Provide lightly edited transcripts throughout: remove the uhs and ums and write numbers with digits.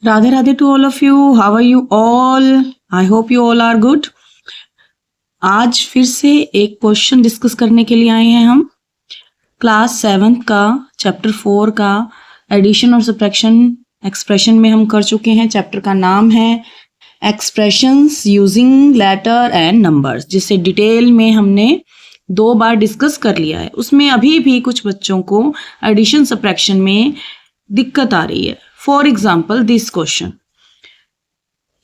Radhe Radhe to all of you. How are you all? I hope you all are good. आज फिर से एक question discuss करने के लिए आए हैं हम क्लास 7th का चैप्टर 4 का एडिशन और सब्ट्रैक्शन एक्सप्रेशन में हम कर चुके हैं। चैप्टर का नाम है expressions using letter and numbers, जिसे डिटेल में हमने 2 बार डिस्कस कर लिया है। उसमें अभी भी कुछ बच्चों को एडिशन सब्ट्रैक्शन में दिक्कत आ रही है। For example this question,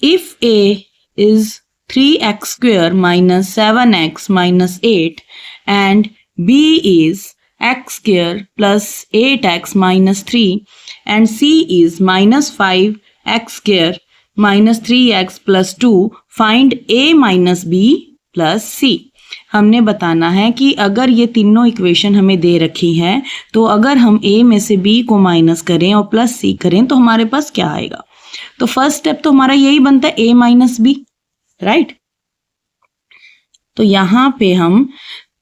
if A is 3x square minus 7x minus 8 and b is x square plus 8x minus 3 and c is minus 5x square minus 3x plus 2, find a minus b plus c। हमने बताना है कि अगर ये तीनों equation हमें दे रखी हैं तो अगर हम a में से b को माइनस करें और प्लस c करें तो हमारे पास क्या आएगा। तो फर्स्ट स्टेप तो हमारा यही बनता है a माइनस b, राइट। तो यहाँ पे हम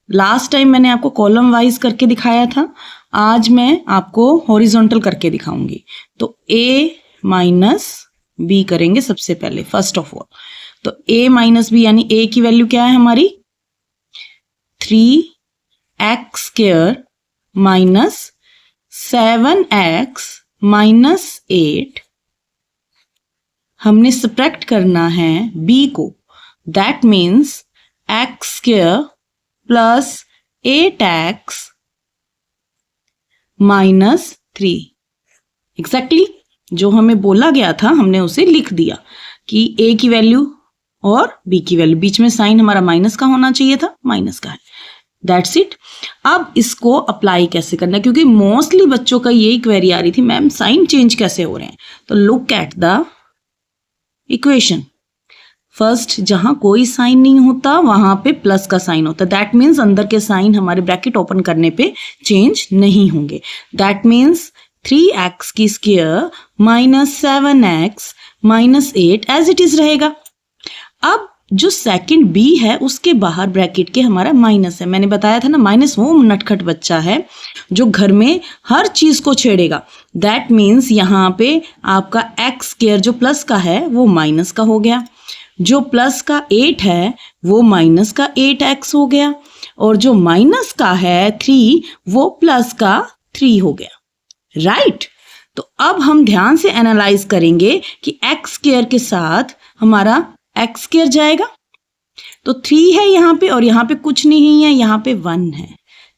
लास्ट टाइम मैंने आपको कॉलम वाइज करके दिखाया था, आज मैं आपको हॉरिजॉन्टल करके दिखाऊंगी। तो a माइनस b करेंगे सबसे पहले फर्स्ट ऑफ ऑल। तो a माइनस b यानी a की वैल्यू क्या है हमारी 3x square minus 7x minus 8। हमने सब्ट्रैक्ट करना है b को, that means x square plus 8x minus 3। Exactly जो हमें बोला गया था हमने उसे लिख दिया कि a की वैल्यू और b की वैल्यू, बीच में साइन हमारा माइनस का होना चाहिए था, माइनस का है, दैट्स इट। अब इसको अप्लाई कैसे करना है, क्योंकि मोस्टली बच्चों का यही क्वेरी आ रही थी, मैम साइन चेंज कैसे हो रहे हैं। तो look at the equation. First जहां कोई साइन नहीं होता वहां पे प्लस का साइन होता है, दैट मीन्स अंदर के साइन हमारे ब्रैकेट ओपन करने पे चेंज नहीं होंगे। दैट मीन्स 3x की square minus 7x minus 8 as it is रहेगा। अब जो सेकंड b है उसके बाहर ब्रैकेट के हमारा माइनस है। मैंने बताया था ना, माइनस वो नटखट बच्चा है जो घर में हर चीज को छेड़ेगा। दैट मीन्स यहाँ पे आपका x स्क्वायर जो प्लस का है वो माइनस का हो गया, जो प्लस का 8 है वो माइनस का 8x हो गया, और जो माइनस का है 3 वो प्लस का 3 हो गया, राइट। तो अब हम ध्यान से एनालाइज करेंगे कि x स्क्वायर के साथ हमारा x स्क्वायर जाएगा, तो 3 है यहाँ पे और यहाँ पे कुछ नहीं है, यहाँ पे 1 है।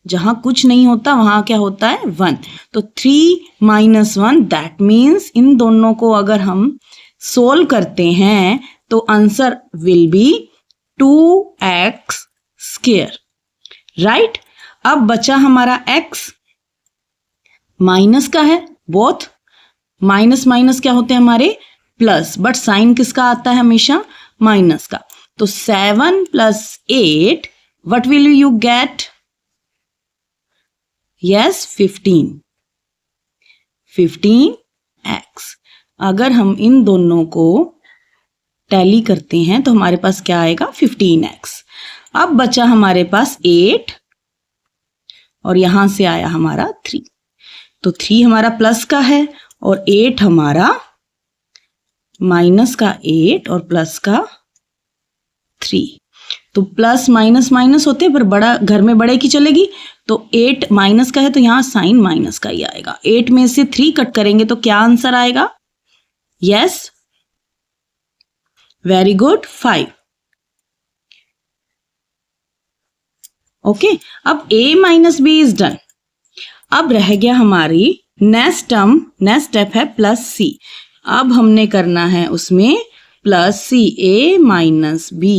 जहां कुछ नहीं होता वहां क्या होता है 1। तो 3 माइनस 1 दैट मीन्स इन दोनों को अगर हम सोल्व करते हैं तो answer will be 2x square, right. अब बचा हमारा x, माइनस का है, बोथ माइनस माइनस क्या होते हैं हमारे प्लस, बट साइन किसका आता है हमेशा माइनस का। तो 7 plus 8 what will you get, yes 15x। अगर हम इन दोनों को टैली करते हैं तो हमारे पास क्या आएगा 15x। अब बचा हमारे पास 8 और यहां से आया हमारा 3। तो 3 हमारा प्लस का है और 8 हमारा माइनस का 8 और प्लस का 3। तो प्लस माइनस माइनस होते हैं पर बड़ा घर में बड़े की चलेगी। तो 8 माइनस का है तो यहां साइन माइनस का ही आएगा। 8 में से 3 कट करेंगे तो क्या आंसर आएगा, यस वेरी गुड 5। ओके, अब a minus b is done. अब रह गया हमारी नेक्स्ट टर्म, नेक्स्ट स्टेप है प्लस c। अब हमने करना है उसमें plus c, a minus b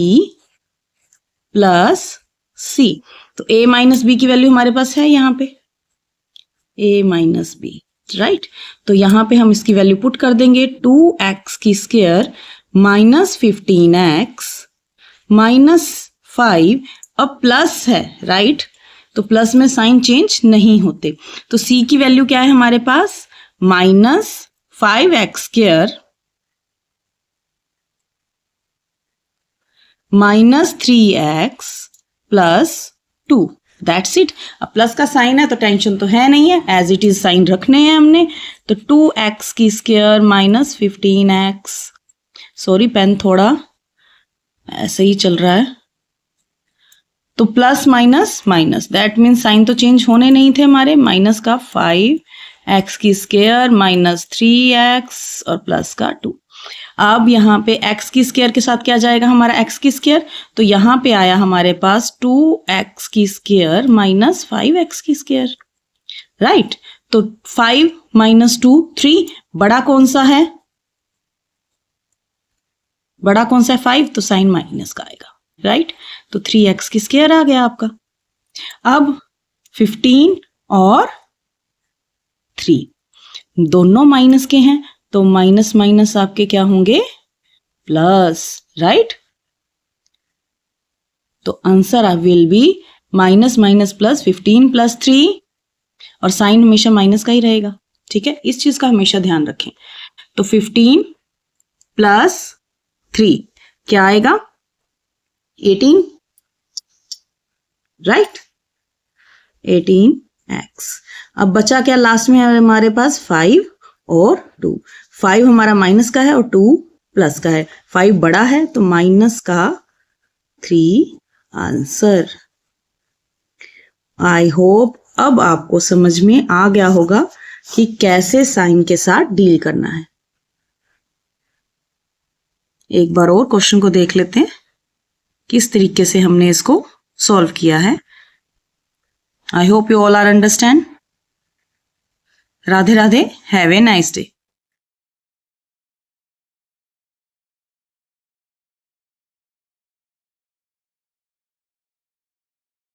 plus c। तो a माइनस b की वैल्यू हमारे पास है यहाँ पे a माइनस b, राइट। तो यहाँ पे हम इसकी वैल्यू पुट कर देंगे 2x की स्क्वायर माइनस 15x माइनस 5। अब प्लस है, राइट, तो प्लस में साइन चेंज नहीं होते। तो c की वैल्यू क्या है हमारे पास minus 5x square minus 3x plus 2, that's it. अब प्लस का साइन है तो टेंशन तो है नहीं है, एज इट इज साइन रखने हैं हमने। तो 2x की square minus 15x, sorry pen थोड़ा ऐसे ही चल रहा है, तो plus minus minus, that means sign तो चेंज होने नहीं थे हमारे। माइनस का 5x की स्क्वायर माइनस 3x और प्लस का 2। अब यहाँ पे x की स्क्वायर के साथ क्या जाएगा हमारा x की स्क्वायर, तो यहाँ पे आया हमारे पास 2x की स्क्वायर माइनस 5x की स्क्वायर, राइट। तो 5 माइनस 2 3, बड़ा कौन सा है, बड़ा कौन सा है 5, तो साइन माइनस का आएगा, राइट। तो 3x की स्क्वायर आ गया आपका। अब 15 और 3 दोनों माइनस के हैं, तो माइनस माइनस आपके क्या होंगे प्लस, राइट। तो answer will be minus minus plus 15 plus 3, और साइन हमेशा माइनस का ही रहेगा, ठीक है, इस चीज का हमेशा ध्यान रखें। तो 15 प्लस 3 क्या आएगा 18, राइट, 18x। अब बचा क्या लास्ट में हमारे पास 5 और 2। 5 हमारा माइनस का है और 2 प्लस का है, 5 बड़ा है तो माइनस का 3 आंसर। आई होप अब आपको समझ में आ गया होगा कि कैसे साइन के साथ डील करना है। एक बार और क्वेश्चन को देख लेते हैं किस तरीके से हमने इसको सॉल्व किया है। I hope you all are understand. Radhe Radhe, have a nice day.